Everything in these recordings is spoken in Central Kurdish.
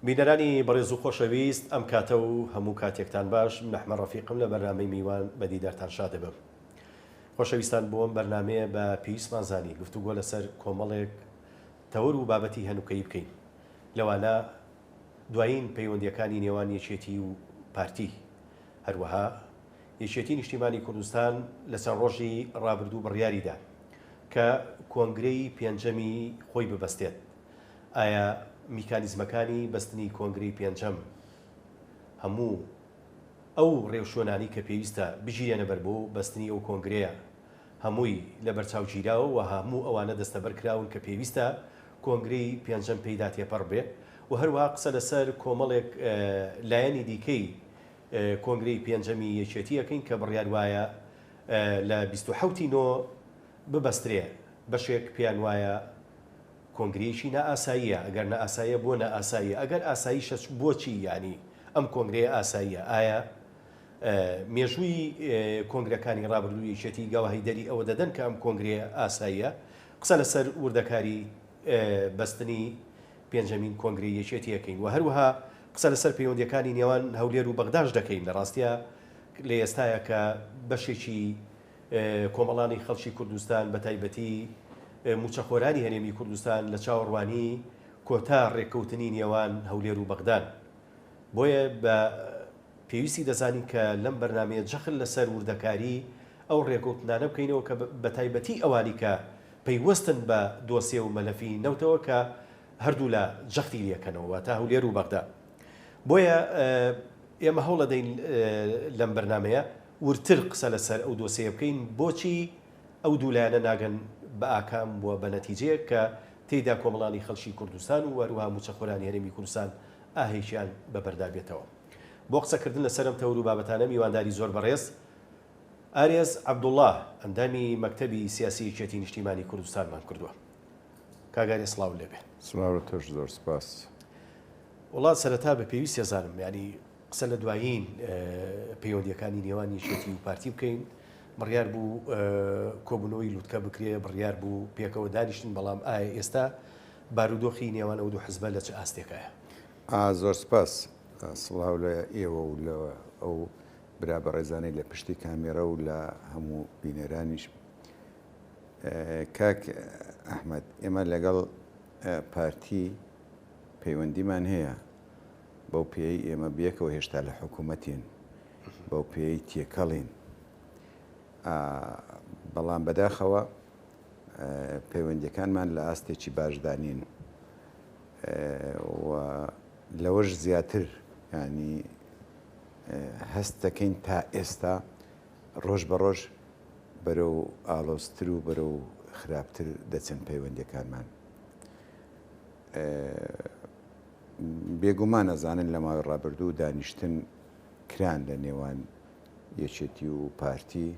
بینەرانی بەڕێز و خۆشەویست ئەم کاتە و هەموو کاتێکتان باش من ئەحمەد ڕەفیقم لە بەرنامەی میوان بەدیدارتان شاد دەبم. خۆشەویستان بۆم بەرنامەیە بە پێویستمان زانی گفتوگۆ لەسەر کۆمەڵێک تەور و بابەتی هەنووکەی بکەین، لەوانە دوایین پەیوەندیەکانی نێوان یەکێتی و پارتی، هەروەها یەکێتی نیشتیمانی کوردستان لەسەر ڕۆژی ڕابردوو بڕیاریدا کە کۆنگرەی پێنجەمی خۆی ببەستێت. ئایا میکانیزمەکانی بەستنی کۆنگرەی پێنجەم هەموو ئەو ڕێوشۆنانی کە پێویستە بژیرێنە بەر بۆ بەستنی ئەو کۆنگرەیە هەمووی لە بەرچاوگیراوە و هەموو ئەوانە دەستەبەرکراون کە پێویستە کۆنگرەی پێنجەم پێیدا تێپەڕ بێ و هەروەها قسە لەسەر کۆمەڵێک لایەنی دیکەی کۆنگرەی پێنجەمی یەکێتیەکەین کە بڕیار وایە لە 27 نۆ ببەسترێ. بەشێک پێیان وایە کۆنگرەیەکی نائاساییە، ئەگەر نائاساییە بۆ نائاساییە، ئەگەر ئاساییشە بۆچی یانی ئەم کۆنگرەیە ئاساییە؟ ئایا مێژووی کۆنگرەکانی ڕابردووی یەکێتی گاواهی دەری ئەوە دەدەن کە ئەم کۆنگرەیە ئاساییە؟ قسە لەسەر وردەکاری بەستنی پێنجەمین کۆنگرەی یەکێتیەکەین و هەروەها قسە لەسەر پەیوەندیەکانی نێوان هەولێر و بەغداش دەکەین. لە ڕاستیە لە ئێستایە کە بەشێکی کۆمەڵانی خەڵکی کوردستان بە تایبەتی موچەخۆرانی هەرێمی کوردستان لە چاوەڕوانی کۆتا ڕێککەوتنی نێوان هەولێر و بەغدان. بۆیە بە پێویستی دەزانین کە لەم بەرنامەیە جەخل لەسەر وردەکاری ئەو ڕێککەوتنانە بکەینەوە کە بە تایبەتی ئەوانی کە پەیوەستن بە دۆسیە و مەلەفی نەوتەوە کە هەردوو لە جەختی لێکەنەوە تا هەولێر و بەغدا. بۆیە ئێمە هەوڵ دەدەین لەم بەرنامەیە ورتر قسە لەسەر ئەو دۆسیە بکەین بۆچی ئەو دوولایەنە ناگەن بە ئاکام وە بە نەتیجەیە کە تێیدا کۆمەڵانی خەڵکی کوردستان و هەروەها موچەخۆرانی هەرێمی کوردستان ئاهێشیان بەبەردابێتەوە. بۆ قسەکردن لەسەرم تەور و بابەتانە میوانداری زۆر بەڕێز ئارێز عەبدوڵڵاه ئەندامی مەکتەبی سیاسی یەکێتی نیشتیمانی کوردستانمان کردووە. کاگارێ سڵاو لێبێ. سڵاو تۆش زۆر سپاس. وڵات سەرەتا بە پێویست ێزانم ینی قسە لە دوایین پەیوەندیەکانی نێوان یەکێتی و پارتی بکەین. بڕیار بوو کۆبوونەوەی لوتکە بکرێ، بڕیار بوو پێکەوە دانیشتن، بەڵام ئایا ئێستا بارودۆخی نێوان ئەو دوو حزبە لە چ ئاستێکایە؟ زۆر سپاس. سڵاو لە ئێوە و لە ئەو برا بە ڕێزانەی لە پشتی کامێرە و لە هەموو بینەرانیش. کاک ئەحمەد، ئێمە لەگەڵ پارتی پەیوەندیمان هەیە، بەو پێی ئێمە بێکەوە هێشتا لە حکوومەتین، بەو پێی تێکەڵین، بەڵام بەداخەوە پەیوەندیەکانمان لە ئاستێکی باشدانین و لەوەش زیاتر ینی هەست دەکەین تا ئێستا ڕۆژ بە ڕۆژ بەرەو ئاڵۆزتر و بەرەو خراپتر دەچن پەیوەندیەکانمان. بێگومان ئەزانن لە ماوەی ڕابردوو دانیشتن کران لە نێوان یەکێتی و پارتی.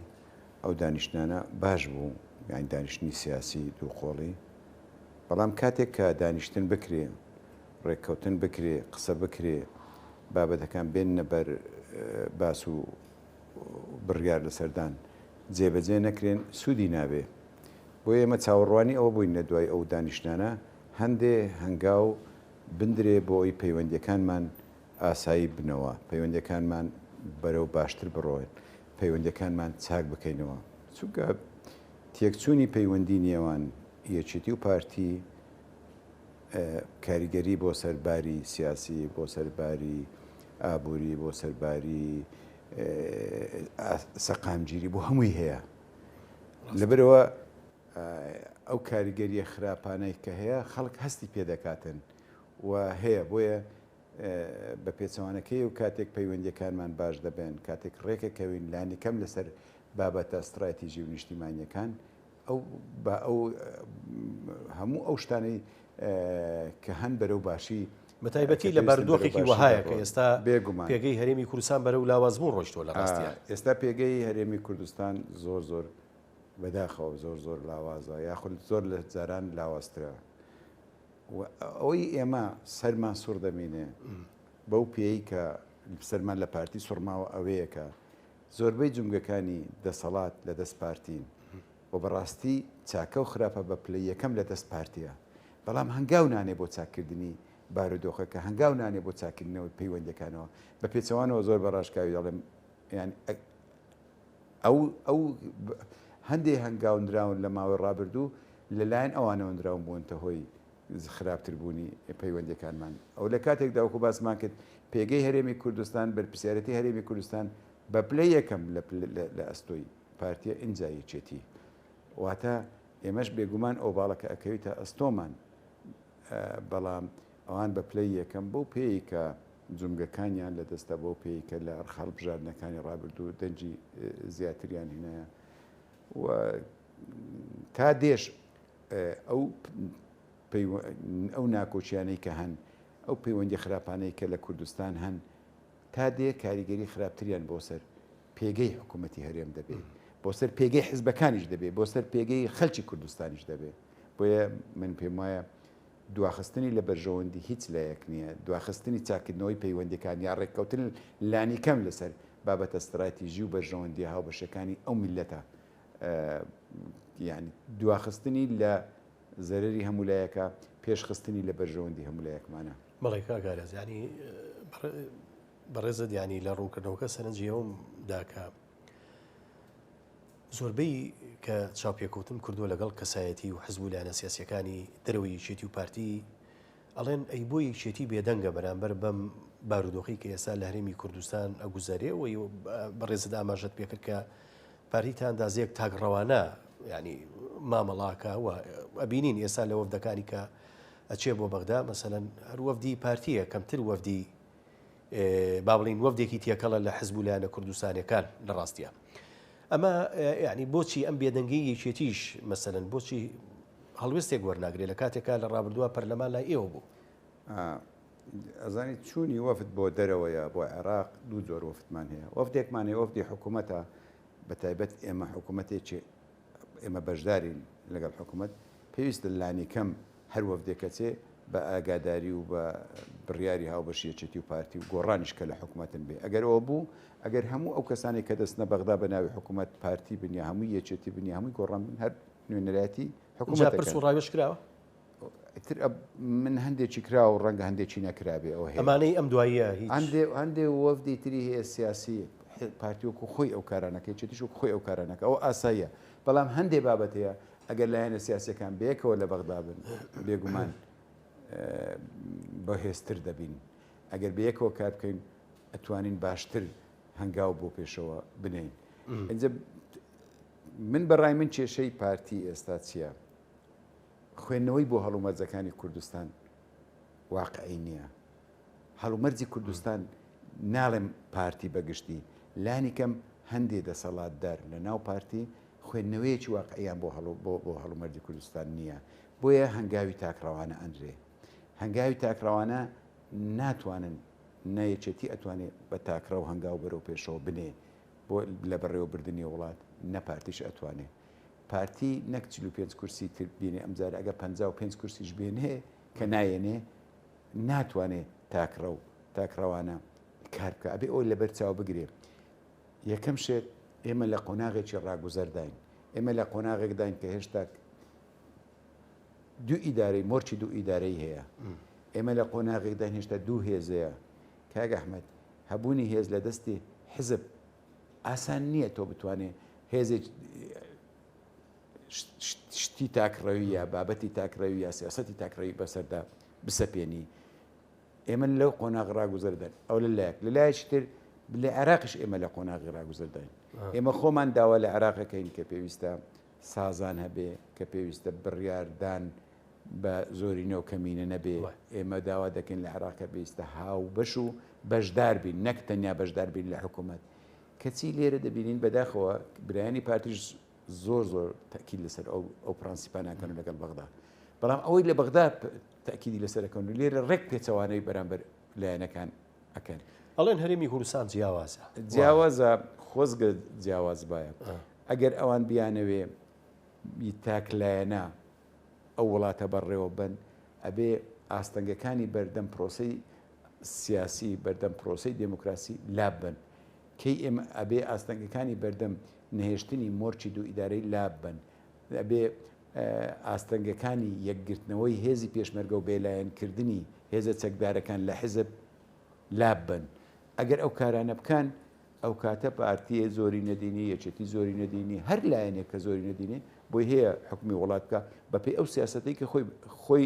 ئەو دانیشتانە باش بوو، یان دانیشتنی سیاسی دووقۆڵی، بەڵام کاتێک کە دانیشتن بکرێ، ڕێککەوتن بکرێ، قسە بکرێ، بابەتەکان بێننە بەر باس و بڕیار لەسەردان جێبەجێ نەکرێن، سوودی نابێ. بۆ ئێمە چاوەڕوانی ئەوە بووین لە دوای ئەو دانیشتانە هەندێ هەنگاو بندرێ بۆ ئەوی پەیوەندیەکانمان ئاسایی بنەوە، پەیوەندیەکانمان بەرەو باشتر بڕۆێن، پەیوەندیەکانمان چاک بکەینەوە. چونکە تێکچوونی پەیوەندی نێوان یەکێتی و پارتی کاریگەری بۆ سەرباری سیاسی، بۆ سەرباری ئابووری، بۆ سەرباری سەقامگیری، بۆ هەمووی هەیە. لەبەرەوە ئەو کاریگەریە خراپانەی کە هەیە خەڵک هەستی پێدەکاتن و هەیە. بۆیە بە پێچەوانەکەی و کاتێک پەیوەندیەکانمان باش دەبێن، کاتێک ڕێکەکەوین لانیکەم لەسەر بابەتە استراتیژی و نیشتیمانیەکان، ئەو هەموو ئەو شتانەی کە هەن بەرەو باشی بەتایبەتی لە بارودۆخێکی وەهایە کە ئێستا پێگەی هەرێمی کوردستان بەرەو لاوازبوون ڕۆیشتووە. لە ڕاستیە ئێستا پێگەی هەرێمی کوردستان زۆر بەداخەوە زۆر لاوازە، یاخود زۆر لە جاران لاوازترە. ئەوەی ئێمە سەرمان سوور دەمێنێ بەو پێی کە سەرمان لە پارتی سوڕماوە ئەوەیە کە زۆربەی جونگەکانی دەسەڵات لە دەست پارتین و بەڕاستی چاکە و خراپە بە پلەی یەکەم لە دەست پارتیە، بەڵام هەنگاو نانێ بۆ چاکردنی بارودۆخەکە هەنگاو نانێ بۆ چاکردنەوە پەیوەندەکانەوە بە پێچەوانەوە زۆر بەڕاشکاوی دەڵێم یان ئەو هەندێک هەنگاوندراون لە ماوەی ڕابردوو لەلایەن ئەوانەوەندراون بوونتە هۆی خراپتربوونی پەیوەندەکانمان ئەو لە کاتێکدا وەکو باسمان کرد پێگەی هەرێمی کوردستان بەرپرسیارەتی هەرێمی کوردستان بە پلەی یەکەم لە ئەستۆی پارتیە ئینجایەکێتی واتە ئێمەش بێگومان ئەو باڵەکە ئەکەویتە ئەستۆمان بەڵام ئەوان بە پلەی یەکەم بەو پێی کە جومگەکانیان لە دەستە بۆ پێی کە لە ئەرخەڵ بژاردنەکانی ڕابردوو دەنجی زیاتریان هینایە و تا دێش ئەو ناکۆچیانەی کە هەن ئەو پەیوەندی خراپانەی کە لە کوردستان هەن تا دێ کاریگەری خراپتریان بۆ سەر پێگەی حکوومەتی هەرێم دەبێت بۆ سەر پێگەی حزبەکانیش دەبێت بۆ سەر پێگەی خەڵکی کوردستانیش دەبێت بۆیە من پێم وایە دواخستنی لە بەرژەوەندی هیچ لایەک نییە دواخستنی چاکردنەوەی پەیوەندەکان یا ڕێککەوتن لانی کەم لەسەر بابەتە استراتیژی و بەرژەوەندی هاوبەشەکانی ئەو میلەتە یعنی دواخستنی لە زەرری هەمولایەکە پێشخستنی لە بەرژەوەندی هەمولایەکمانە بەڵێ کاگارێز ینی بەڕێزت ینی لە ڕوونکردنەوەکە سەرنجی ئەوم داکە زۆربەی کە چاوپێکوتن کردووە لەگەڵ کەسایەتی و حزب و لایەنە سیاسیەکانی دەرەوەی یەکێتی و پارتی ئەڵێن ئەی بۆ یەکێتی بێدەنگە بەرامبەر بەم بارودۆخی کە ئێستا لە هەرێمی کوردستان ئەگوزارێ و بەڕێزت ئاماژەت پێکرد کە پارتیتان دازیەک تاگڕەوانە ینی مامەڵاکە و ئەبینین ئێستا لە وەفدەکانی کە ئەچێ بۆ بەغدا مەسەلەن هەر وەفدی پارتیە کەمتر وەفدی با بڵین وەفدێکی تێکەڵە لە حزب و لایەنە کوردستانیەکان لە ڕاستیە ئەمە یعنی بۆچی ئەم بێدەنگی یەکێتیش مەسەلەن بۆچی هەڵوێستێک وەرناگرێت لە کاتێکا لە ڕابردووە پەرلەمان لای ئێوە بوو ئەزانی چوونی وەفد بۆ دەرەوەیە بۆ عێراق دوو جۆر وەفتمان هەیە وەفتێکمان هەیە وەفدی حکوومەتە بەتایبەت ئێمە حکوومەتێکی ئێمە بەشدارین لەگەڵ حکوومەت پێویستە لانی کەم هەر وەفدێکەچێ بە ئاگاداری و بە بڕیاری هاوبەشی یەکێتی و پارتی و گۆڕانیشکە لە حکوومەتن بێ ئەگەر ئەوە بوو ئەگەر هەموو ئەو کەسانی کە دەستنە بەغدا بە ناوی حکوومەت پارتی بنیا هەمووی یەکێتی بنیا هەمووی گۆڕان بن هەر نوێنەرایەتی حکوومەت پرس و ڕاوێژ کراوە من هەندێکی کرا و ڕەنگە هەندێکی نەکرابێ ئەو هەیە ئەمانەی ئەم دواییە هەندێ وەفدی تری هەیە سیاسی پارتی وەکو خۆی ئەو کارانەکە یەکێتیش وەکو خۆی ئەو کارانەکە ئەو ئاساییە بەڵام هەندێ بابەت هەیە ئەگەر لایەنە سیاسیەکان بەیەکەوە لە بەغدا بن بێگومان بەهێزتر دەبین ئەگەر بەیەکەوە کار بکەین ئەتوانین باشتر هەنگاو بۆ پێشەوە بنین ئەنجە من بەڕای من کێشەی پارتی ئێستا چییە خوێندنەوەی بۆ هەڵومەرجەکانی کوردستان واقعی نییە هەڵومەرجی کوردستان ناڵێم پارتی بەگشتی لانی کەم هەندێ دەسەڵاتدار لە ناو پارتی خوێندنەوەیەکی واقعیان بۆ هەڵومەرجی کوردستان نییە بۆیە هەنگاوی تاکڕەوانە ئەندرێ هەنگاوی تاکڕەوانە ناتوانن نەیەکێتی ئەتوانێت بە تاکڕە و هەنگاو بەرەو پێشەوە بنێ بۆ لە بەڕێوەبردننی وڵات نەپارتیش ئەتوانێت پارتی نەک 45 کورسی تر بینێ ئەمجارە ئەگە 55 کورسیش بێنێ کە نایەنێ ناتوانێت تاکڕە و تاکڕەوانە کار بکە ئەبێ ئەوی لەبەر چاو بگرێ یەکەم شێت ئێمە لە قۆناغێکی ڕاگوزەرداین ئێمە لە قۆناغێک داین کە هێشتا دوو ئیدارەی مۆرچی دوو ئیدارەی هەیە ئێمە لە قۆناغێک داین هێشتا دوو هێزەیە کاگە ئەحمەد هەبوونی هێز لە دەستی حزب ئاسان نییە تۆ بتوانێ هێزێک شتی تاکڕەوی یا بابەتی تاکڕەوی یا سیاسەتی تاکڕەوی بەسەردا بسەپێنی ئێمە لەو قۆناغ ڕاگوزەردان ئەو لەلایەک لەلایەکی تر لە عێراقش ئێمە لە قۆناغی ڕاگوزەرداین ئێمە خۆمان داوا لە عێراقەکەین کە پێویستە سازان هەبێ کە پێویستە بڕیاردان بە زۆرینە و کەمینە نەبێ ئێمە داوا دەکەین لە عێراقە پێویستە هاو بەش و بەشدار بین نەک تەنیا بەشدار بین لە حکوومەت کەچی لێرە دەبینین بەداخەوە برایانی پارتیش زۆر تاکید لەسەر ئەو پرانسیپانەکەن لەگەڵ بەغدا بەڵام ئەوەی لە بەغدا تاکیدی لەسەرەکەن لێرە ڕێک پێچەوانەی بەرامبەر لایەنەکان ئەکەن ئەڵێن هەرێمی کوردستان جیاوازە خۆزگە جیاواز باە ئەگەر ئەوان بیانەوێ تاکلایەنە ئەو وڵاتە بەڕێوە بن ئەبێ ئاستەنگەکانی بەردەم پرۆسی سیاسی بەردەم پرۆسی دموکراسی لاب بن کەی ئێمە ئەبێ ئاستەنگەکانی بەردەم نەهێشتنی مۆرچی دوو ئیدارەی لاب بن ئەبێ ئاستەنگەکانی یەکگرتنەوەی هێزی پێشمەرگە و بێلایەنکردنی هێزە چەکدارەکان لە حزب لاب بن. ئەگەر ئەو کارانە بکەن ئەو کاتە پارتیە زۆری نەدینی یەکێتی زۆری نەدینی هەر لایەنێک کە زۆری نەدینی بۆی هەیە حکمی وڵات بکە بەپێی ئەو سیاسەتی کە خۆی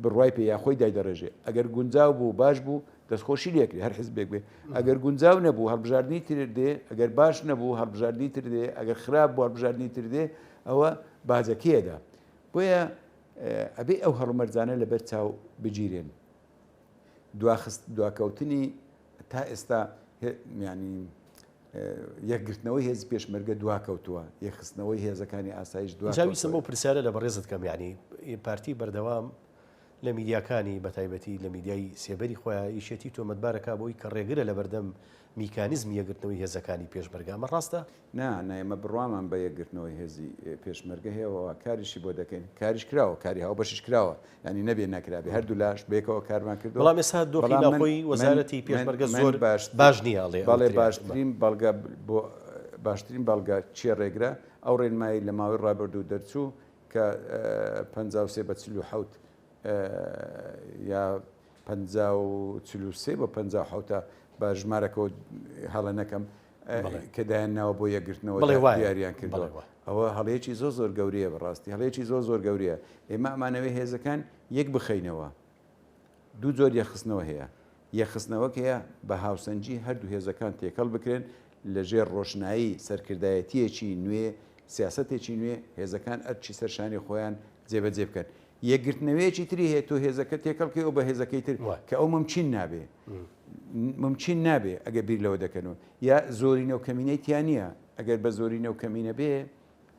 بڕوای پێ یا خۆی دایدەڕێژێ. ئەگەر گونجاو بوو باش بوو دەستخۆشی لێکری هەر حزبێک بێ. ئەگەر گونجاو نەبوو هەڵبژاردننی تر دێ، ئەگەر باش نەبوو هەڵبژاردننی تر دێ، ئەگەر خراپ بوو هەڵبژاردننی تر دێ، ئەوە بازەکێدا. بۆیە ئەبێ ئەو هەڵمەرجانە لەبەر چاو بگیرێن. دواکەوتنی تا ئێستا ینی یەکگرتنەوەی هێز پێشمەرگە دواکەوتووە، یەخستنەوەی هێزەکانی ئاسایش جاویسم بۆ پرسیارە لە بەڕێزت کەم ینی پارتی بەردەوام لە میدیاکانی بەتایبەتی لە میدیای سێبەری خۆیان ئیشێتی تۆمەتبارەکە بۆی کە ڕێگرە لە بەردەم میکانیزم یەکگرتنەوەی هێزەکانی پێشمەرگە. ئەمە ڕاستە؟ نایمە بڕوامان بە یەکگرتنەوەی هێزی پێشمەرگە هەیەەوە کاریشی بۆ دەکەین کاریش کراوە کاری هاو بەشش کراوە ینی نەبێ نەکرابێ هەردوو لاش بێکەوە کارمان کردو. بەڵام ئێستا دۆخی ناخۆی وەزارەتی پێشمەرگە زۆر باش نییە بەڵێ باشترین بەڵگە بۆ باشترین بەڵگە چیە ڕێگرە ئەو ڕێنمایی لە ماوەی ڕابردوو دەرچوو کە 53 بە 47 یا 53 بە 57 بە ژمارەکەەوە هەڵە نەکەم کە دایانناوە بۆ یەکگرتنەوە دیاریان کردەوە. ئەوە هەڵەیەکی زۆر گەورەیە بەڕاستی هەڵەیەکی زۆر گەورەیە. ئێمە ئەمانەوەی هێزەکان یەک بخەینەوە. دوو جۆر یەخستنەوە هەیە. یەخستنەوەک هەیە بە هاوسەنجی هەردوو هێزەکان تێکەڵ بکرێن لەژێر ڕۆشنایی سەرکردایەتیەکی نوێ سیاستێکی نوێ هێزەکان ئەرچی سەرشانی خۆیان جێبەجێ بکەن. یەکگرتنەوەیەکی تری هەیە تۆ هێزەکە تێکەڵکەوە بە هێزەکەی تر کە ئەو ممچین نابێ ممچین نابێ ئەگە بیر لەوە دەکەنەوە یا زۆرینە و کەمینەی تیان نییە. ئەگەر بە زۆرینە و کەمینە بێ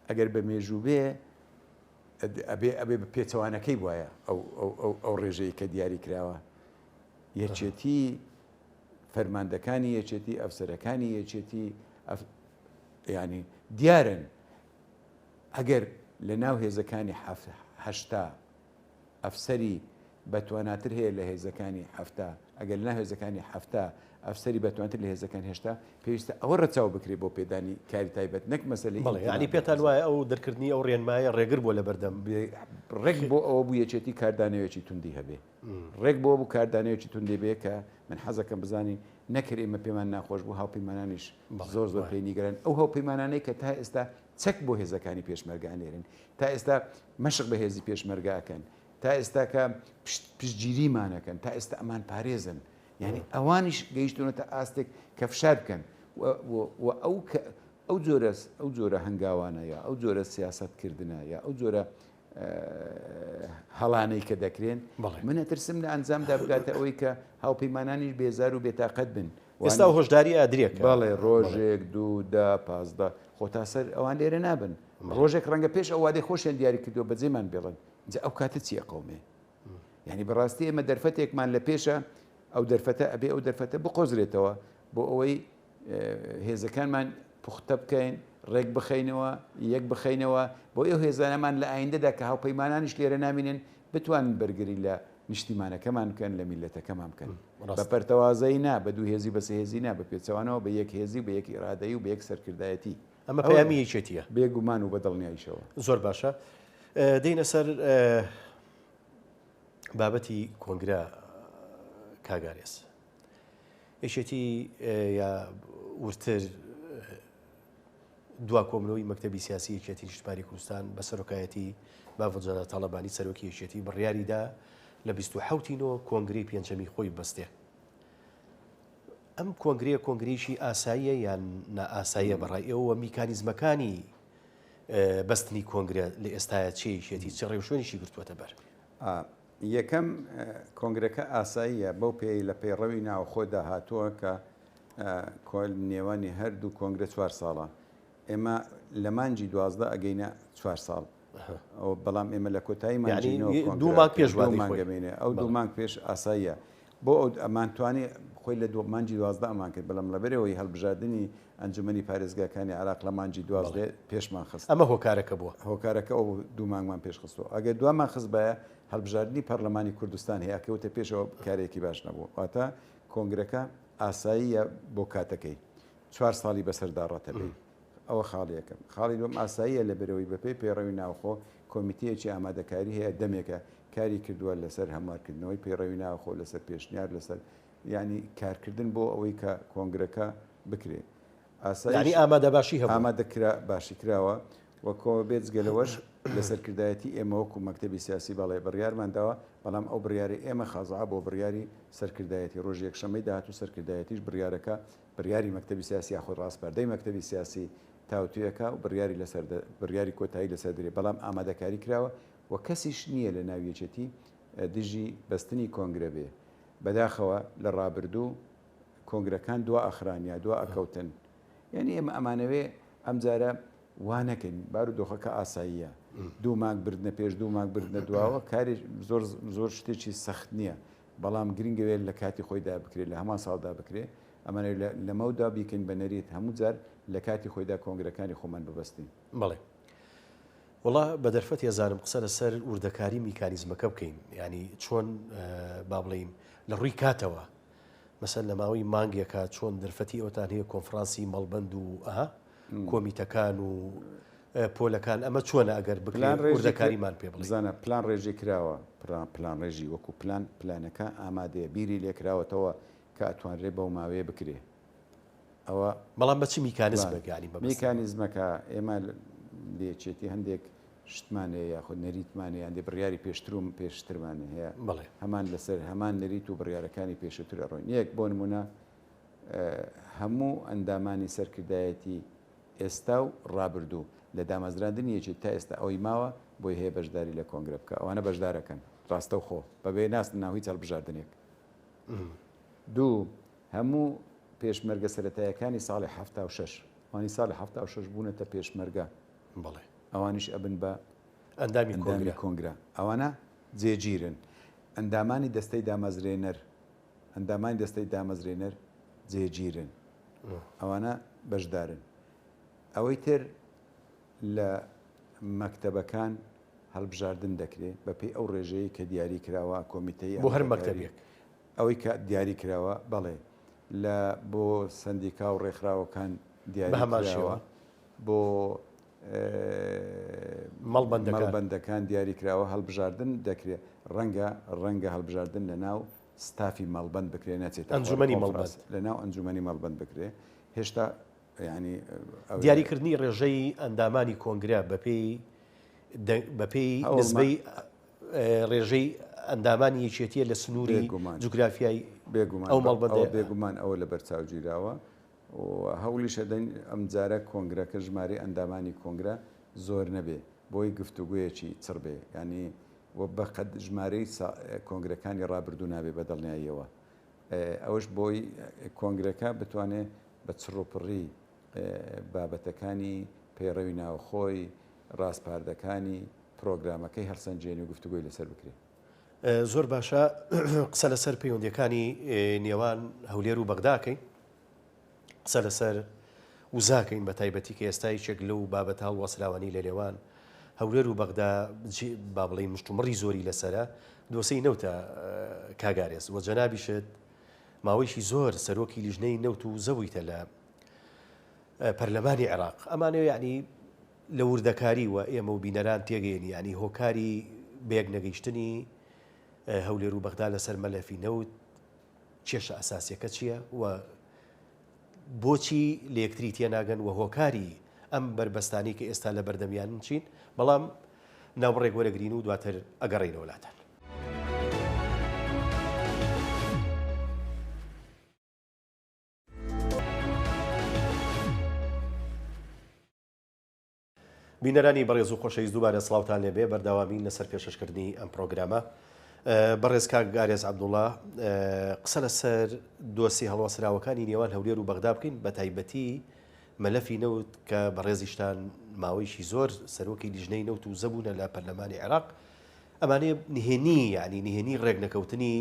ئەگەر بە مێژوو بێ ئەبێ بە پێچەوانەکەی وایە ئەو ڕێژەیە کە دیاری کراوە. یەکێتی فەرماندەکانی یەکێتی ئەفسەرەکانی یەکێتی ینی دیارن ئەگەر لە ناو هێزەکانی هەشتا ئەفسەری بەتواناتر هەیە لە هێزەکانی هەفتا ئەگەر لە ناو هێزەکانی هەفتا ئەفسەری بەتوانتر لە هێزەکان هێشتا پێویستە ئەوە ڕەچاو بکرێت بۆ پێدانی کاری تایبەت نەک مەسەلەی ینی پێتان وایە ئەو دەرکردنی ئەو ڕێنمایە ڕێگر بۆ لە بەردەم ڕێک بۆ ئەوە بوو یەکێتی کاردانەوەیکی توندی هەبێ ڕێک بۆ بوو کاردانەوەیکی توندی بێ کە من حەزەکەم بزانی نەکرد ئێمە پێمان ناخۆش بوو هاوپەیمانانیش زۆر پێی نیگەرن ئەو هاوپەیمانانەی کە تا ئێستا چەک بۆ هێزەکانی پێشمەرگانێرن تا ئێستا مەشق بە هێزی پێشمەرگاکەن تا ئێستا کە پشتگیریمانەکەن تا ئێستا ئەمان پارێزن یعنی ئەوانیش گەیشتونەتە ئاستێک کە فشار بکەن ئەو جۆرە هەنگاوانە یا ئەو جۆرە سیاستکردنە یا ئەو جۆرە هەڵانەی کە دەکرێن منە ترسم لە ئەنجامدا بگاتە ئەوەی کە هاوپەیمانانیش بێزار و بێتاقەت بن. ئێستا هۆشداری ئادرێک بەڵێ ڕۆژێک دوو دا پازدە خۆتاسەر ئەوان لێرە نابن ڕۆژێک ڕەنگە پێش ئەو وادەی خۆشیان دیاری کردووە بەجێمان بێڵن ئەو کاتە چیە قەومێ یعنی بەڕاستی ئێمە دەرفەتێکمان لە پێشە ئەو دەرفەتە ئەبێ ئەو دەرفەتە بقۆزرێتەوە بۆ ئەوەی هێزەکانمان پوختە بکەین ڕێک بخەینەوە یەک بخەینەوە بۆ ئەو هێزانەمان لە ئایندەدا کە هاوپەیمانانیش لێرە نامینن بتوانن بەرگری لە نیشتیمانەکەمان بکەن لە میلەتەکەمان بکەن بە پەرتەوازەی نا بە دوو هێزی بەسە هێزی نا بە پێچەوانەوە بە یەک هێزی بە یەک ئیرادەیی و بە یەک سەرکردایەتی. ئەمە پەیامی یەکێتیە بێگومان و بەدڵنیاییشەوە. زۆر باشە. دەینە سەر بابەتی کۆنگرە کاگارێز یەکێتی یا ورتر دوا کۆمەڵەوەی مەکتەبی سیاسی یەکێتی نیشتیمانی کوردستان بە سەرۆکایەتی باڤجانە تاڵەبانی سەرۆکی یەکێتی بڕیاریدا لە 27ینەوە کۆنگرەی پێنجەمی خۆی بەستێ. ئەم کۆنگرەیەکی ئاساییە یان نائاساییە بەڕای ئێوە میکانیزمەکانی بەستنی کۆنگرە لە ئێستاە چێشێتی چ ڕێوشێنیشی گرتووەتە بەر؟ یەکەم کۆنگرەکە ئاساییە بەو پێی لە پەیڕەوی ناوخۆدا هاتووە کە نێوانی هەردوو کۆنگرە 4 ساڵە ئێمە لە مانجی 12 ئەگەینە 4 ساڵ بەڵام ئێمە لە کۆتایی دوو مانگ پێش مانگەمێنێ ئەو دوو مانگ پێش ئاساییە بۆ ئەو ئەمانتوانی خۆی لە مانجی 12 ئەمان کرد بەڵام لەبەرەوەی هەڵبژاردننی ئەنجومەنی پارێزگاکانی عراق لە مانجی 12 پێشمان خست ئەمە هۆکارەکە بووە هۆکارەکە ئەو دوو مانگمان پێش خستەوە ئەگەر دومان خست بە هەڵبژاردننی پەرلەمانی کوردستان هەیە کەوتە پێشەوە کارێکی باش نەبوو واتە کۆنگرەکە ئاساییە بۆ کاتەکەی 4 ساڵی بەسەردا ڕەتەبێ ئەوە خاڵیەکەم خاڵی دوم ئاساییە لە بەرەوەی بەپێی پێڕەوی ناوخۆ کۆمیتەیەکی ئامادەکاری هەیە دەمێکە کاری کردووە لەسەر هەموارکردنەوەی پێڕەوی ناوخۆ لەسەر پێشنیار لەسەر ینی کارکردن بۆ ئەوەی کە کۆنگرەکە بکرێت ئاسایی ئامادە باشی هەبوو ئامادەکرا باشی کراوە وەکۆ بێجگەلەوەش لە سەرکردایەتی ئێمە وەکو مەکتەبی سیاسی بەڵێ بڕیارمانداوە بەڵام ئەو بڕیاری ئێمە خازعا بۆ بڕیاری سەرکردایەتی ڕۆژ یەکشەمەی داهاتوو سەرکردایەتیش بڕیارەکە بڕیاری مەکتەبی سیاسی یاخۆ ڕاستپەردەی مەکتەبی سیاسی تاوتویەکە و بڕیاری کۆتایی لەسەر درێ بەڵام ئامادەکاری کراوە و کەسیش نییە لە ناویەچێتی دژی بەستنی کۆنگرە بێ بەداخەوە لە ڕابردوو کۆنگرەکان دوا ئەخرانیا دوا ئەکەوتن یعنی ئێمە ئەمانەوێ ئەم جارە وانەکەین بارودۆخەکە ئاساییە دوو مانگ بردنە پێش دوو مانگ بردنە دواوە کاری زۆر شتێکی سەخت نییە بەڵام گرنگەوێت لە کاتی خۆیدا بکرێت لە هەمان ساڵدا بکرێت ئەمانە لەمەودا بیکەین بە نەریت هەموو جار لە کاتی خۆیدا کۆنگرەکانی خۆمان ببەستین بەڵێ وڵا بە دەرفەت ێزانم قسە لەسەر وردەکاری میکانیزمەکە بکەین ینی چۆن با بڵین لە ڕووی کاتەوە مەسەر لە ماوەی مانگێکە چۆن دەرفەتی ئەوتان هەیە کۆنفرانسی مەڵبەند و کۆمیتەکان و پۆلەکان ئەمە چۆنە ئەگەر بکلان وردەکاریمان پێ بزانە پلان ڕێژی کراوە پلان ڕێژی وەکو پلانەکە ئامادەیە بیری لێکراوەتەوە کە ئەتوانرێ بەو ماوەیە بکرێ ئەوە بەڵام بەچی میکانیزمەکانی میکانیزمەکە ئێمە لێچێتی هەندێک شتمانەیە یاخود نەریتمانەیە هەندێک بڕیاری پێشتروم پێشترمانە هەیە هەمان لەسەر هەمان نەریت و بڕیارەکانی پێشتر ئەڕۆین یەک بۆ نمونە هەموو ئەندامانی سەرکردایەتی ئێستا و ڕابردوو لە دامەزراندنی یەکێک تا ئێستا ئەوەی ماوە بۆی هەیە بەشداری لە کۆنگرە بکە ئەوانە بەشدارەکەن ڕاستە و خۆ بەبێ ناست ناوی هەڵبژاردنێک دوو هەموو پێشمەرگە سەرەتاییەکانی ساڵی 76 وانی ساڵی 76 بوونەتە پێشمەرگە بەڵێ ئەوانیش ئەبن بە ئەندامی کۆنگرە ئەوانە جێگیرن ئەندامانی دەستەی دامەزرێنەر جێگیرن ئەوانە بەشدارن ئەوەی تر لە مەکتەبەکان هەڵبژاردن دەکرێت بەپێی ئەو ڕێژەیە کە دیاری کراوە کۆمیتەی بۆ هەر مەکتەبێک ئەوەی کە دیاری کراوە بەڵێ لە بۆ سندیکا و ڕێکخراوەکان دیاری کراوە بۆ مەڵبەندەکان دیاری کراوە هەڵبژاردن دەکرێت ڕەنگە هەڵبژاردن لە ناو ستافی مەڵبەند بکرێ نەچێت ئەنجومەنی مەڵبەند لە ناو ئەنجومەنی مەڵبەند بکرێ هێشتا ینی دیاریکردنی ڕێژەی ئەندامانی کۆنگرە بەپێی نسبەی ڕێژەی ئەندامانی یەکێتیە لە سنووری جوگرافیایی ئەو مەڵبەندە بێگومان ئەوە لە بەرچاوگیراوە و هەوڵی شەدەین ئەم جارە کۆنگرەکە ژمارە ئەندامانی کۆنگرە زۆر نەبێ بۆی گفتوگویەکی چڕ بێ ینی وە بەقەد ژمارەی کۆنگرەکانی ڕابردوو نابێ بە دڵنیاییەوە ئەوەش بۆی کۆنگرەکە بتوانێت بە چڕۆپڕی بابەتەکانی پەیڕەوی ناوخۆی ڕاستپاردەکانی پرۆگرامەکەی هەرسەنجێنی و گفتوگوی لەسەر بکرێت زۆر باشە قسە لەسەر پەیوەندیەکانی نێوان هەولێر و بەغداکەین قسە لەسەر وزاکەین بە تایبەتی کە ئێستا یەکێک لەو بابەتە هەڵوەسراوانی لە نێوان هەولێر و بەغدا با بڵێ مشتومڕی زۆری لەسەرە دۆسەی نەوتە کاگارێز وە جەنابیشت ماوەیشی زۆر سەرۆکی لیژنەی نەوت و زەبوویتە لە پەرلەمانی عێراق ئەمانەوە یعنی لە وردەکاری و ئێمە و بینەران تێگەێنی ینی هۆکاری بەیەک نەگەیشتنی هەولێر و بەغدا لەسەر مەلەفی نەوت کێشە ئەساسیەکە چییە و بۆچی لە یەکتری تێناگەن و هۆکاری ئەم بربەستانی کە ئێستا لە بەردەمیان چین بەڵام ناوڕێک وەرەگرین و دواتر ئەگەڕێنە وڵاتان. بینەرانی بەڕێز و خۆشەویست دووبارە سڵاوتان لێبێ بەرداوامین لەسەر پێشەشکردنی ئەم پرۆگرامە. بەڕێز کاک گارێز عەبدوڵڵا قسە لەسەر دۆسی هەڵوەسراوەکانی نێوان هەولێر و بەغدا بکەین بە تایبەتی مەلەفی نەوت کە بەڕێزیشتان ماوەیشی زۆر سەرۆکی لیژنەی نەوت و زەبوونە لە پەرلەمانی عێراق ئەمانەیە نهێنی ڕێک نەکەوتنی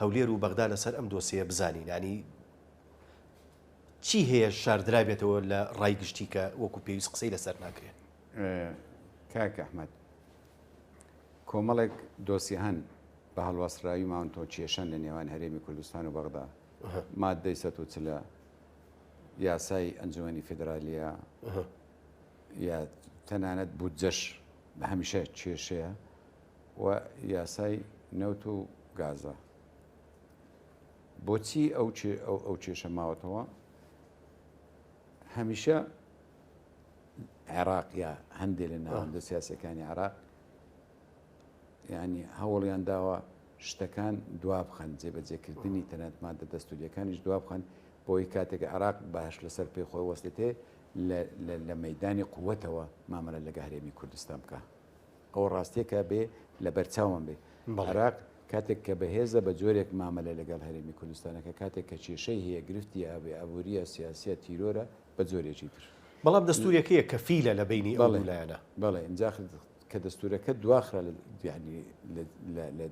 هەولێر و بەغدا لەسەر ئەم دۆسیە بزانین ینی چی هەیە شاردرابێتەوە لە ڕای گشتی کە وەکو پێویست قسەی لەسەر ناکرێت. کاک ئەحمەد کۆمەڵێک دۆسی هەن بە هەڵوەسراوی ماون تۆ کێشەن لە نێوان هەرێمی کوردستان و بەغدا مادەی 140 یاسای ئەنجومەنی فیدرالیە یا تەنانەت بودجەش بە هەمیشە کێشەیە و یاسای نەوت و گازە. بۆچی ئەو کێشە ماوەتەوە؟ هەمیشە عێراق یا هەندێک لە ناوەندە سیاسەکانی عێراق ینی هەوڵیان داوە شتەکان دوا بخەن، جێبەجێکردنی تەنەت مادە دەستوریەکانیش دوا بخەن بۆی کاتێک عێراق باش لەسەر پێی خۆی وەستێتێ لە مەیدانی قووەتەوە مامەلە لەگە هەرێمی کوردستان بکە. ئەو ڕاستیەکە بێ لە بەرچاوم بێ. عێراق کاتێک کە بەهێزە بە جۆرێک مامەلە لەگەڵ هەرێمی کوردستانەکە کاتێک کە کێشەی هەیە گرفتی ئابووریە سیاسیە تیرۆرە بە جۆرێکی تر. بەڵام دەستوریەکەیە کەفیلە لە بینی ئەو لایەنە. بەڵێ اینجا کە دەستورەکە دواخرا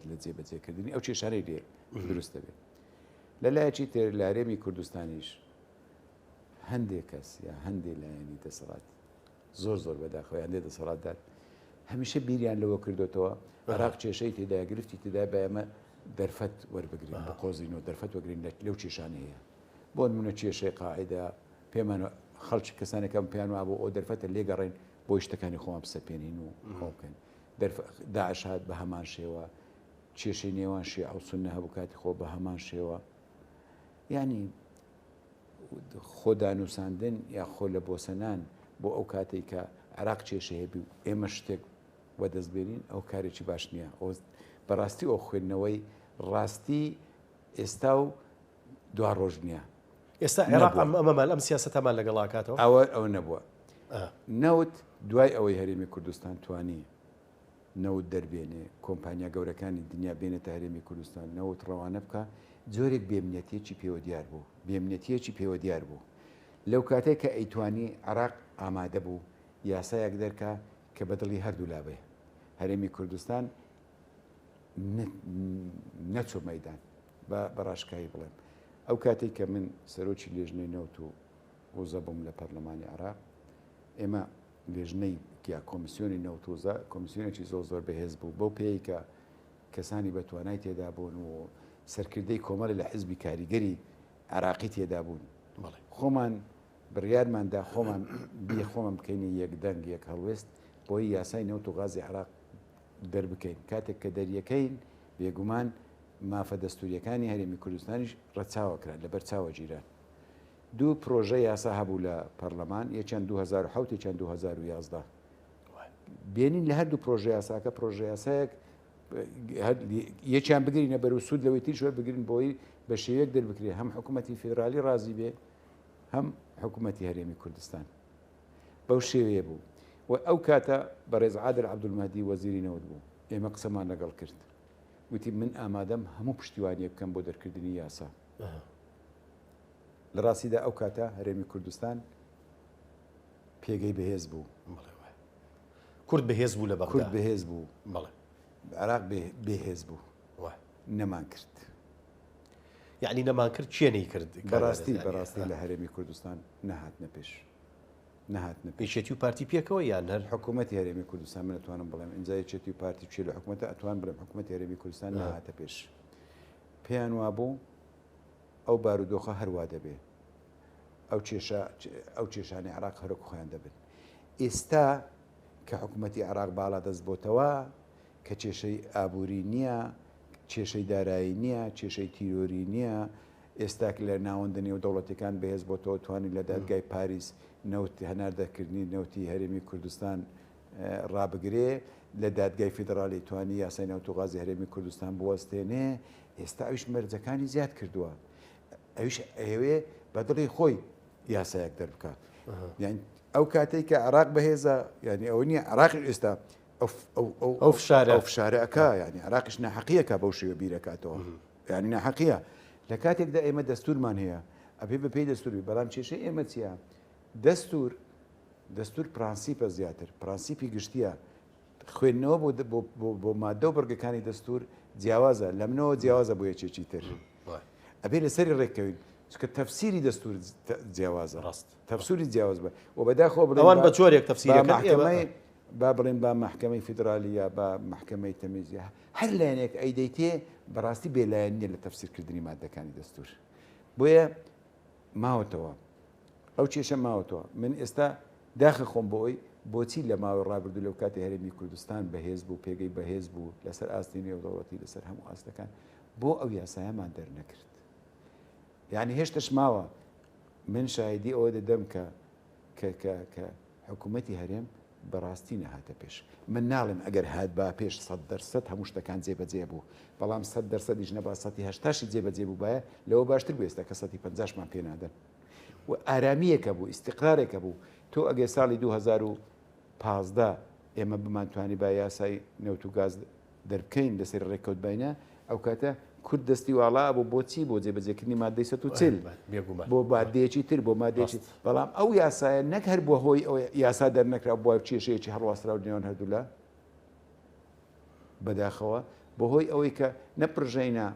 لە جێبەجێکردنی ئەو کێشانەی لێ دروستە بێت. لەلایەکی تر لە هەرێمی کوردستانیش هەندێک کەس یا هەندێک لایەنی دەسەڵات زۆر بەداخەوەیان لێ دەسەڵاتدار هەمیشە بیریان لەوە کردوتەوە عێراق کێشەی تێدا گرفتی تێدا بە ئێمە دەرفەت وەربگرین بە قۆزینەوە دەرفەت وەگرین لەو کێشانە هەیە. بۆ نمونە کێشەی قاعیدا پێمان خەڵکی کەسانێکم پێیان وا بۆ ئەو دەرفەتە لێگەڕین بۆی شتەکانی خۆمان بسەپێنین و خۆکەن. داعش هات بە هەمان شێوە، کێشەی نێوان شیعە و سوننە هەبوو کاتی خۆ بە هەمان شێوە. ینی خۆ دانووساندن یا خۆ لە بۆسەنان بۆ ئەو کاتێک کە عێراق کێشەیە بی و ئێمە شتێک وەدەستبێنین ئەو کارێکی باش نییە. بەڕاستی ئەو خوێندنەوەی ڕاستی ئێستا و دوا ڕۆژ نییە. ئێستا عێراق ئەم سیاسەتەمان لەگەڵاکاتەوە ئەوە نەبووە. نەوت دوای ئەوەی هەرێمی کوردستان توانی نەوت دەربێنێ کۆمپانیا گەورەکانی دنیا بێنێتە هەرێمی کوردستان نەوت ڕەوانە بکە جۆرێک بێمنیەتیەکی پێوە دیار بوو بێمنیەتیەکی پێوە دیار بوو. لەو کاتێک کە ئەیتوانی عێراق ئامادە بوو یاسایەک دەرکا کە بەدڵی هەردوو لابێ هەرێمی کوردستان نەچۆ مەیدان بەڕاشکایی بڵێم. ئەو کاتێک کە من سەرۆکی لێژنەی نەوت و وزە بووم لە پەرلەمانی عێراق ئێمە لێژنەی یا کۆمیسیۆنی نەوتۆزە کۆمیسیۆنێکی زۆر بەهێز بوو بەو پێی کە کەسانی بەتوانای تێدا بوون و سەرکردەی کۆمەڵی لە حیزبی کاریگەری عێراقی تێدا بوون. خۆمان بڕیارماندا خۆمان خۆمان بکەینی یەک دەنگ یەک هەڵوێست بۆی یاسای نەوت و غازی عێراق دەربکەین. کاتێک کە دەریەکەین بێگومان مافە دەستوریەکانی هەرێمی کوردستانیش ڕەچاوە کران لە بەرچاوە جیران. دوو پرۆژە یاسا هەبوو لە پەرلەمان یەکیان 2007 یەکیان 2011. بێنین لە هەردوو پرۆژە یاساکە پرۆژە یاسایەک یەکیان بگرینە بەرەو سوود لەوەی تریشوە بگرین بۆی بە شێوەیەک دەربکرێ هەم حکوومەتی فێدرالی ڕازی بێ هەم حکوومەتی هەرێمی کوردستان. بەو شێوەیە بوو و ئەو کاتە بەڕێز عادل عەبدولمەهدی وەزیری نەوت بوو. ئێمە قسەمان لەگەڵ کرد وتی من ئامادەم هەموو پشتیوانیە بکەم بۆ دەرکردنی یاسا. لە ڕاستیدا ئەو کاتە هەرێمی کوردستان پێگەی بەهێز بوو. کورد بەهێز بوو لە بەغدا کورد بەهێز بوو عێراق بێهێز بوو نەمان کرد. یعنی نەمان کرد چێنەی کرد بەڕاستی لە هەرێمی کوردستان نەهاتنە پێش پێشێتی و پارتی پێکەوە یان هەر حکوومەتی هەرێمی کوردستان من ئەتوانم بڵێم ئینجا یەکێتی و پارتی چێ لە حکوومەتە ئەتوان بڵێم حکوومەتی هەرێمی کوردستان نەهاتە پێش. پێیان وابوو ئەو بارودۆخە هەروە دەبێ ئەو کێشانی عێراق هەرۆک خۆیان دەبن. ئێستا کە حکوومەتی عێراق باڵا دەست بۆتەوە کە کێشەی ئابووری نییە کێشەی دارایی نییە کێشەی تیرۆری نییە ئێستاک لە ناوەندە نێو دەوڵەتەکان بەهێز بۆتەوە توانی لە دادگای پاریس نەوت هەناردەکردنی نەوتی هەرێمی کوردستان ڕابگرێ لە دادگای فیدرالی توانی یاسای نەوت و غازی هەرێمی کوردستان بوەستێنێ. ئێستا ئەویش مەرجەکانی زیاد کردووە ئەویش ئەوێ بەدڵی خۆی یاسایەک دەربکات. یان ئەو کاتێک کە عێراق بەهێزە ینی ئەوە نییە عێراقی ئێستا ئەو فشارەکە ینی عێراقیش ناحەقیەکە بەو شێوە بیرەکاتەوە ینی ناحەقیە. لە کاتێکدا ئێمە دەستورمان هەیە ئەبێ بە پێی دەستوری بەڵام کێشەی ئێمە چییە؟ دەستور پرانسیپە زیاتر پرانسیپی گشتیە خوێندنەوە بۆ مادە و بەرگەکانی دەستور جیاوازە لە منەوە جیاوازە بۆ یەکێکی تر ئەبێ لەسەری ڕێککەوین چکە تەفسیری دەستور جیاوازە ڕاست تەفسیری جیاواز بە و بەداخۆ بڵێن بە جۆرێک تەفسیرەکەی با بڵێن با محکەمەی فیدرالیە با محکەمەی تەمیزیە هەر لایەنێک ئەیدەیتێ بەڕاستی بێلایەن نیە لە تەفسیرکردنی مادەکانی دەستور. بۆیە ماوەتەوە ئەو کێشە ماوەتەوە من ئێستا داخە خۆم بۆی بۆچی لە ماوەی ڕابردوو لەو کاتی هەرێمی کوردستان بەهێز بوو پێگەی بەهێز بوو لەسەر ئاستی نێودەوڵەتی لەسەر هەموو ئاستەکان بۆ ئەو یاسایەمان دەرنەکرد یعنی هێشتش ماوە من شاهدی ئەوە دەدەم کە حکوومەتی هەرێم بەڕاستی نەهاتە پێش من ناڵێم ئەگەر هات با پێش 100% هەموو شتەکان جێبەجێ بوو بەڵام 100%دیش نەبا 180 جێبەجێ بوو باە لەوە باشتر بوو ئێستا کە 150مان پێ نادەن و ئارامیەکە بوو ئیسیقرارێکە بوو تۆ ئەگەر ساڵی 2015 ئێمە بمانتوانی با یاسای نەوت و گاز دەربکەین لەسەر ڕێککەوتبینە ئەو کاتە کورد دەستی واڵا بۆ بۆچی بۆ جێبەجێکردنی مادەی 140 بۆ مادەیەکی تر بۆ مادەیەکی بەڵام ئەو یاسایە نەک هەر بۆ هۆی ئەو یاسا دەرنەکرا بۆ کێشەیەکی هەڵواسترا و نێوان هەردوولا بەداخەوە بۆ هۆی ئەوەی کە نەپڕژەینە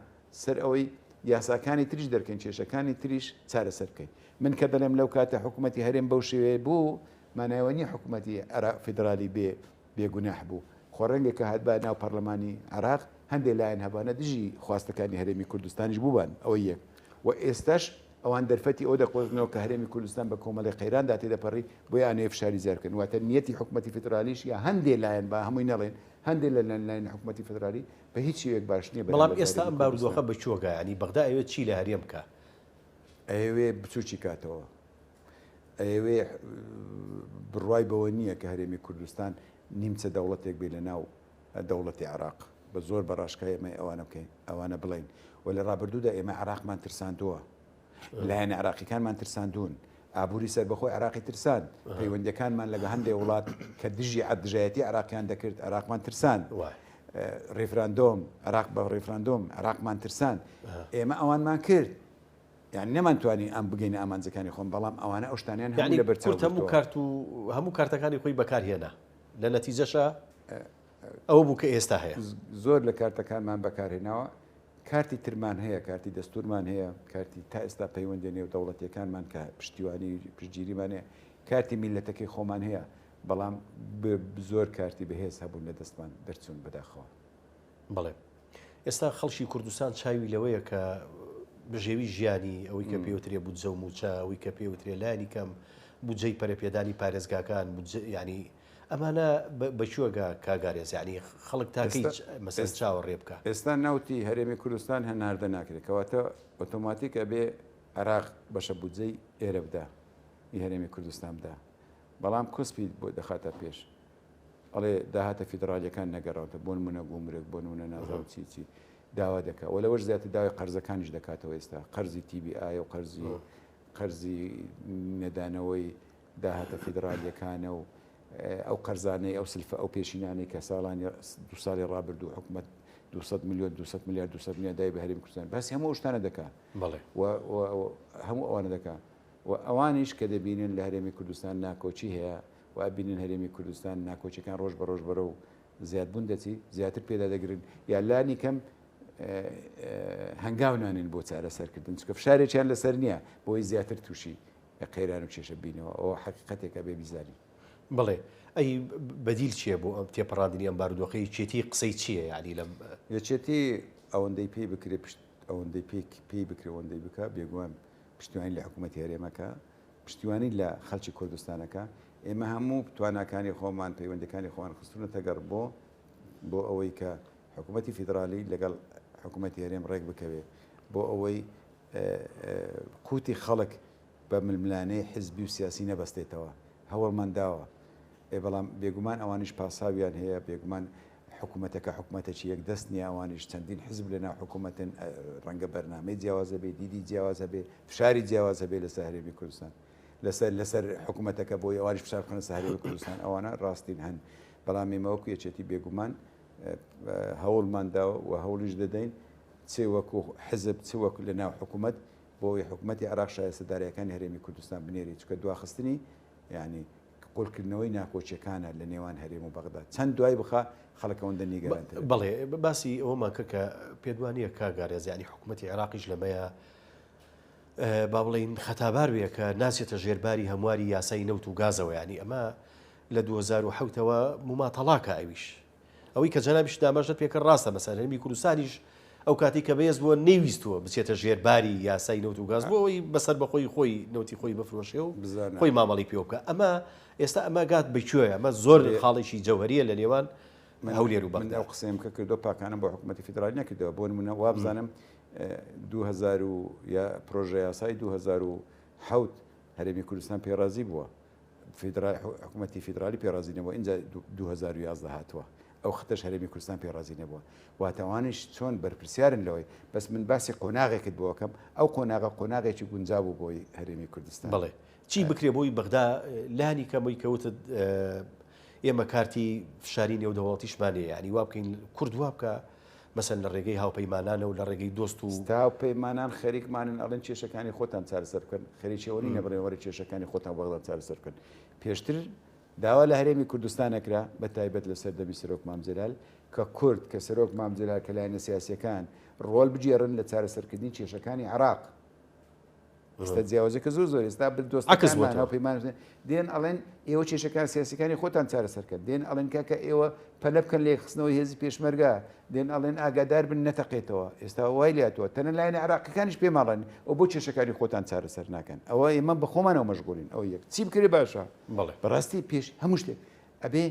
سەر ئەوەی یاساکانی تریش دەرکەین کێشەکانی تریش چارەسەر بکەین من کە دەڵێم لەو کاتە حکوومەتی هەرێم بەو شێوەیە بوو مانایوەنی حکوومەتی فیدرالی بێگوناح بوو خۆ ڕەنگێکە هات با ناو پەرلەمانی عراق هەندێک لایەن هەبانە دژی خواستەکانی هەرێمی کوردستانیش بووبان ئەوە یەک و ئێستاش ئەوان دەرفەتی ئەو دەخۆزنەوە کە هەرێمی کوردستان بە کۆمەڵی قەیراندا تێدەپەڕی بۆ یانەیە فشاری زیارکردن واتە نیەتی حکوومەتی فیدرالیش یا هەندێک لایەن با هەمووی نەڵێن هەندێک لە لایەن حکوومەتی فیدرالی بە هیچ شێوەیەک باش نییە بەڵام ئێستا ئەم بارودۆخە بچووەکە ینی بەغدا ئەوێت چی لە هەرێم بکە ئەوێ بچووکی کاتەوە ئەوێ بڕوای بەوە نییە کە هەرێمی کوردستان نیمچە دەوڵەتێک بێ لە ناو دەوڵەتی عراق بە زۆر بەڕاشکای ئێمە ئەوانە بکەین ئەوانە بڵین و لە ڕابردوودا ئێمە عراقمان ترساندووە لایەنە عراقیەکانمان ترساندون ئابووری سەربەخۆی عراقی ترسان پەیوەندەکانمان لەگە هەندێک وڵات کە دژی عەدژایەتی عراقیان دەکرد عراقمان ترسان ڕێفراندۆم عراق بە ڕێفراندۆم عراقمان ترسان ئێمە ئەوانمان کرد یعنی نەمانتوانی ئەم بگەینە ئامانجەکانی خۆم بەڵام ئەوانە ئەو شتانیان هەموو لە بەرچاو هەموو کارت و هەموو کارتەکانی خۆی بەکارهێنا لە نەتیجەشە ئەوە بوو کە ئێستا هەیە زۆر لە کارتەکانمان بەکارهێناوە کارتی ترمان هەیە کارتی دەستورمان هەیە کارتی تا ئێستا پەیوەندی نێو دەوڵەتیەکانمان کە پشتیوانی پشتگیریمان هەیە کارتی میلەتەکەی خۆمان هەیە بەڵام زۆر کارتی بەهێز هەبوون لە دەستمان دەرچوون بەداخەوە بڵێ ئێستا خەڵکی کوردستان چاوی لەوەیە کە بژێوی ژیانی ئەوەی کە پێوترێ بوو جە و موچە ئەوەی کە پێوترێ لانی کەم بودجەی پەرەپێدانی پارێزگاکان ئینی ئەمانە بەچووەگە کاگارێز ینی خەڵک تاکەی مەسەر چاوە ڕێ بکە ئێستا ناوتی هەرێمی کوردستان هەناردە ناکرێت کەواتە ئۆتۆماتیکە بێ عراق بەشە بودجەی ئێرە بدا هەرێمی کوردستان بدا بەڵام کوسپی بۆ دەخاتە پێش ئەڵێ داهاتە فیدرالیەکان نەگەڕاوتە بۆ نمونە گومرگ بۆ نمونە نازاو چی داوا دەکات و لەوەش زیاتر داوای قەرزەکانیش دەکاتەوە ئێستا قەرزی TBI و قەرزی نەدانەوەی داهاتە فیدرالیەکانە و ئەو قەرزانەی ئەو سلفە ئەو پێشینانەی کە ساڵانی دو ساڵی ڕابردوو حکوومەت 200 میلیۆن 200 میلیارد 200 میلیۆن دای بە هەرێمی کوردستان باسی هەموو شتانە دەکات هەموو ئەوانە دەکات و ئەوانیش کە دەبینن لە هەرێمی کوردستان ناکۆچی هەیە و بینن هەرێمی کوردستان ناکۆچیەکان ڕۆژ بە ڕۆژ بەرە و زیادبوون دەچی زیاتر پێدا دەگرن یا لانی کەم هەنگاونانین بۆ چارەسەرکردن چکە فشارێکیان لەسەر نییە بۆی زیاتر تووشی قەیران و کێشە بینەوە ئەوە حەقیقەتێکە بێ بیزاری بڵێ ئەی بەدیل چییە بۆ ئەم تێپەڕاندنی ئەم بارودۆخەی چێتی قسەی چییە ینی لەم یەکێتی ئەوەندەی پێی بکرێ ئەوەندەی پێی بکرێ ئەوەندەی بکە بێگومان پشتیوانی لە حکوومەتی هەرێمەکە پشتیوانی لە خەڵکی کوردستانەکە ئێمە هەموو تواناکانی خۆمان پەیوەندەکانی خۆمان خستونەتە گەڕ بۆ ئەوەی کە حکوومەتی فیدرالی لەگەڵ حکوومەتی هەرێم ڕێک بکەوێ بۆ ئەوەی قوتی خەڵک بە ململانەی حزبی و سیاسی نەبەستێتەوە هەوڵمان داوە بەڵام بێگومان ئەوانیش پاساویان هەیە بێگومان حکوومەتەکە حکوومەتێکی یەک دەست نیە ئەوانیش چەندین حزب لەناو حکوومەتن ڕەنگە بەرنامەی جیاوازە بێ دیدی جیاوازە بێ فشاری جیاوازە بێ لەسەر هەرێمی کوردستان لەسەر حکوومەتەکە بۆی ئەوانیش فشار بخەنە سەر هەرێمی کوردستان ئەوانە ڕاستین هەن بەڵام ئێمەوەکو یەکێتی بێگومان هەوڵمانداوە و هەوڵیش دەدەین چێ وەکو حزب چ وەکو لە ناو حکوومەت بۆی حکوومەتی عراق شایستەداریەکانی هەرێمی کوردستان بنێری چکە دواخستنی یعنی قولکردنەوەی ناکۆچیەکانە لە نێوان هەرێم و بەغدا چەند دوای بخە خەڵکەوەندە نیگەرانتر بڵێ باسی ئەوەمان کە کە پێدوانیە کاگارێز ینی حکوومەتی عراقیش لەمەیە با بڵین خەتابار بێ کە ناسێتە ژێرباری هەمواری یاسای نەوت و گازەوە ینی ئەمە لە 2007ەوە مماتەڵاکە ئەویش ئەوەی کە جەنابیش دامەژت پێکرد ڕاستە مەسەر هەرێمی کوردستانیش ئەو کاتی کە بەهێز بووە نەیویستووە بچێتە ژێرباری یاسای نەوت و گاز بۆ ئەوی بەسەر بەخۆی خۆی نەوتی خۆی بفرۆشێ و خۆی مامەڵی پێ بکە. ئەمە ئێستا ئەمە گات بکوێیە، ئەمە زۆر خاڵێکی جەوهریە لە نێوان هەولێر و بەغدا. ئەو قسەم کە کردو پاکانم بۆ حکوومەتی فیدرالی نەکردەوە بۆ نمونە وابزانم 2000 یا پرۆژه یاسای 2007 هەرێمی کوردستان پێرازی بووە، حکوومەتی فیدرالی پێرازی نەبووە، اینجا 2011 هاتووە، ئەو خەتەش هەرێمی کوردستان پێرازی نەبووە، واتەوانش چۆن بەرپرسیارن لەوەی، بەس من باسی قۆناغێکت بۆکەم، ئەو قۆناغێکی گونجاو بوو بۆی هەرێمی کوردستان. بڵێ چی بکرێ بۆی بەغدا لانی کەمەوەی کەوتت ئێمە کارتی فشاری نێودەوڵەتیشمانەیە، ینی وا بکەین کورد وا بکە مەسەن لە ڕێگەی هاوپەیمانانە و لە ڕێگەی دۆست و هاوپەیمانان خەریکمانن ئەڵێن کێشەکانی خۆتان چارەسەر بکەن، خەریکیەوەی نەبڕێوەرە کێشەکانی خۆتان بەغدا چارەسەر بکەن. پێشتر داوا لە هەرێمی کوردستان نەکرا بە تایبەت لە سەردەمی سەرۆک مامجلال کە کورد کە سەرۆک مامجلال کە لایەنە سیاسیەکان ڕۆڵ بجێڕن لە چارەسەرکردنی کێشەکانی عێراق. ئێستا جیاوازەکە زۆر ئێستا دۆستەکان دێن ئەڵێن ئێوە کێشەکان سیاسیەکانی خۆتان چارەسەرکرد، دێن ئەڵێن کاکە ئێوە پەلە بکەن لێ خستنەوەی هێزی پێشمەرگا، دێن ئەڵێن ئاگادار بن نەتەقێتەوە. ئێستا وای لاتەوە تەنە لایەنە عێراقیەکانیش پێماڵێن ئەو بۆ کێشەکانی خۆتان چارەسەر ناکەن، ئەوە ئێمە بە خۆمانەوە مەشغولین. ئەو یەک چی بکرێ باشە بەڕاستی پێش هەموو شتێک ئەبێ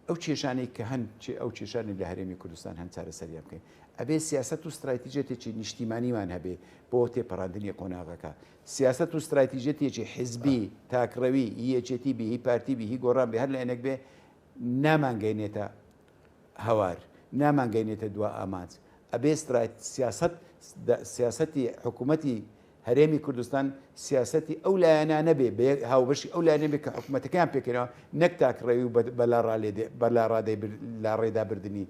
ئەو کێشانەی کە هەن ئەو کێشانی لە هەرێمی کوردستان هەن چارەسەریان بکەین، ئەبێ سیاست و استراتیژێتێکی نیشتیمانیمان هەبێ بۆ تێپەڕاندنی قۆناغەکە، سیاست و استراتیژێتێکی حزبی تاکڕەوی یەکێتی بی هی پارتی بی هی گۆڕان بێ هەر لە عێنێک بێ نامانگەینێتە هەوار، نامانگەینێتە دوا ئامانج. ئەبێ سیاسەتی حکوومەتی هەرێمی کوردستان سیاسەتی ئەو لایەنانە بێ هاوبەشی ئەو لایەنە بێ کە حکوومەتەکان پێکەنەوە، نەک تاکڕەوی و بەلا ڕێدا بردننی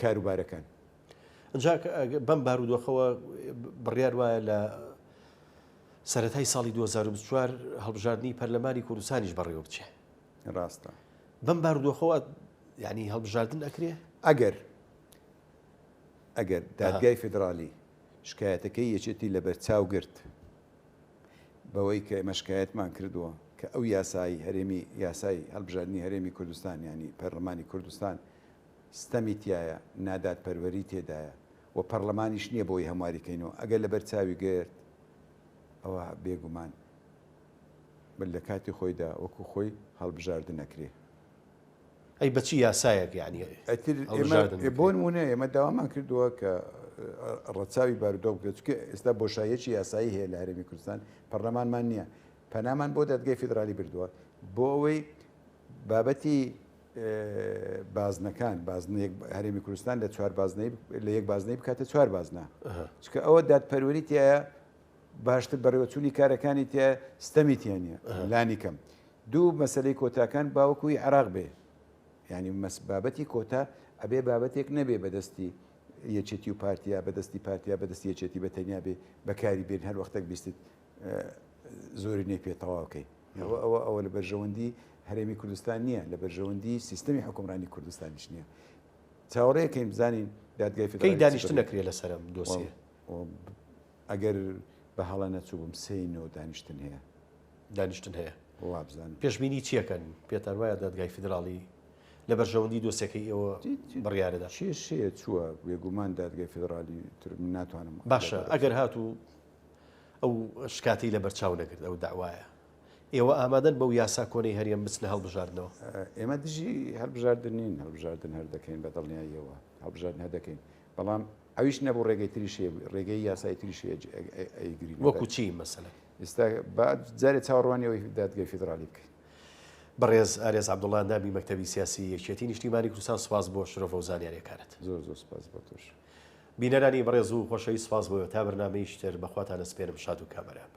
کاروبارەکان. ئەجا بەم بارودۆخەوە بڕیار وایە لە سەرەتای ساڵی 2024 هەڵبژاردننی پەرلەمانی کوردستانیش بەڕێوە بچێ. ڕاستە بەم بارودۆخەوە ینی هەڵبژاردن ئەکرێ ئەگەر دادگای فیدرالی شکایەتەکەی یەکێتی لەبەر چاو گرت بەوەی کە ئێمە شکایەتمان کردووە کە ئەو یاسایی هەرێمی یاسای هەڵبژاردننی هەرێمی کوردستان ینی پەرلەمانی کوردستان ستەمی تایە نادات پەروەری تێدایە و پەرلەمانیش نییە بۆی هەمواریکەینەوە، ئەگەر لەبەر چاوی گرت ئەوە بێگومان بل لە کاتی خۆیدا وەکو خۆی هەڵبژاردن نەکرێ. ئەی بەچی یاسایەک ینی بۆ نمونە ئێمە داوامان کردووە کە ڕەچاوی بارودۆ بکرێت چکە ئێستا بۆشایەکی یاسایی هەیە لە هەرێمی کوردستان، پەرلەمانمان نییە، پەنامان بۆ دادگای فیدرالی بردووە بۆ ئەوەی بابەتی بازنەکان هەرێمی کوردستان لە چوار بازنەی لە یەک بازنەی بکاتە چوار بازنە، چکە ئەوە دادپەروەری تایە باشتر بەڕێوەچوونی کارەکانی تایە ستەمی تیانە لانی کەم. دوو مەسەلەی کۆتاکان باوەکوی عێراق بێ، ینی بابەتی کۆتا ئەبێ بابەتێک نەبێ بەدەستی یەکێتی و پارتیا بەدەستی پارتیا بەدەستی یەکێتی بەتەنیا بێ بەکاری بێن هەر وەختێک بیستیت زۆری نێ پێتەواوکەی. ئەوە لە بەرژەوەندی هەرێمی کوردستان نییە، لە بەرژەوەندی سیستەمی حکومڕانی کوردستانیش نییە. چاوەڕێیەکەین بزانین دادگای فیدرالی دانیشتن نەکرێ لەسەرم دۆسیە. ئەگەر بە هەڵە نەچوو بم سێینەوە دانیشتن هەیە وابزانم پێشبینی چیەکەن پێتان وایە دادگای فیدرالی لە بەرژەوەندی دۆسیەکەی ئێوە بڕیارەدا شێ چووە بێگومان دادگای فیدرالی تر ناتوانم. باشە ئەگەر هاتوو ئەو شکاتی لە بەرچاو نەکرد ئەو داوایە ئێوە ئامادەن بەو یاسا کۆنەی هەریەم بچنە هەڵبژاردنەوە؟ ئێمە دژی هەڵبژاردن نین، هەڵبژاردن هەر دەکەین بە دڵنیاییەوە هەڵبژاردن هەر دەکەین، بەڵام ئەویش نەبوو ڕێگەی تریشێ ڕێگەی یاسای تریشێ ئەیگرین. وەکو چی مەسەلە؟ ئێستا جارێ چاوەڕوانیەوەی دادگای فیدرالی بکەین. بەڕێز ئارێز عەبدوڵڵا نامی مەکتەبی سیاسی یەکێتی نیشتیمانی کوردستان سوپاس بۆ شرۆفە و زانیاریەکانت. زۆر سوپاس بۆ تۆش. بینەرانی بەڕێز و خۆشەویست سوپاس بۆ تا بەرنامەی شتر بەخواتانە سپێرم شاد و کامەران.